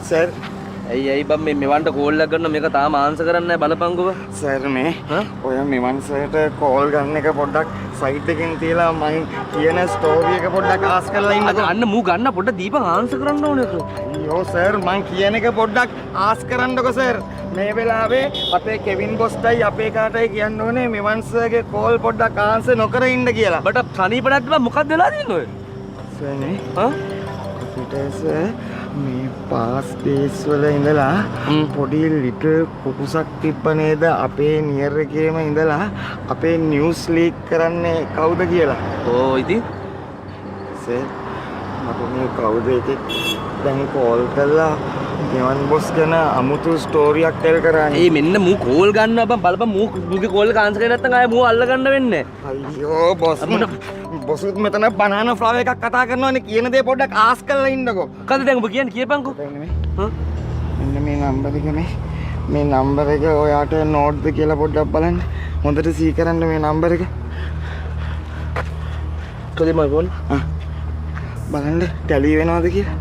Sir ඇයි බම් මේ මෙවන්ට call එකක් ගන්න මේක තාම ආන්සර් කරන්නේ නැහැ බලපංගුව. සර් මේ ඔය මෙවන් සර්ට කෝල් ගන්න එක පොඩ්ඩක් සයිට් එකෙන් තියලා මම කියන ස්ටෝරි එක පොඩ්ඩක් ආස් කරලා ඉන්නකෝ. අන්න මූ ගන්න පොඩ්ඩක් දීපන් ආන්සර් කරන්න ඕනේ ඒක. අයියෝ සර් මං කියන එක පොඩ්ඩක් ආස් කරන්නකෝ සර්. මේ වෙලාවේ අපේ කෙවින් බොස්ටයි අපේ කාටයි කියන්න ඕනේ මෙවන් සර්ගේ කෝල් පොඩ්ඩක් ආන්සර් නොකර ඉන්න කියලා. බට තනිපඩක් බා මොකක්ද වෙලා තියෙන්නේ ඔය? සර් නේ අපිට සර් මේ පාස් බේස් වල ඉඳලා පොඩි ලිටල් කුකුසක් තිබ්බ නේද අපේ නියර් එකේම ඉඳලා අපේ නිවුස් ලීක් කරන්නේ කවුද කියලා. ඕ ඉතින් සර් මට මේ කවුද එකෙක් දැන් කෝල් කරලා ගෙවන් බොස් ගැන අමුතු ස්ටෝරියක් ටෙල් කරන්නේ. ඒ මෙන්න මූ කෝල් ගන්නවා බම් බලපන් මූගේ කෝල් එක ආන්සර් කරේ නැත්නම් ආයේ මූ අල්ල ගන්න වෙන්නේ. අයියෝ බොස් බොසුත් මෙතන බනානා ෆ්ලවර් එකක් කතා කරනවානේ කියන දේ පොඩ්ඩක් ආස් කරලා ඉන්නකෝ. මොකද දැන් ඔබ කියන්නේ කියපන්කෝ. මෙන්න මේ නම්බර් එක මේ නම්බර එක ඔයාට නෝට්ද කියලා පොඩ්ඩක් බලන්න. හොඳට සී කරන්න මේ නම්බර එක. කොහෙද මම ෆෝන්? බලන්න ටැලි වෙනවද කියලා.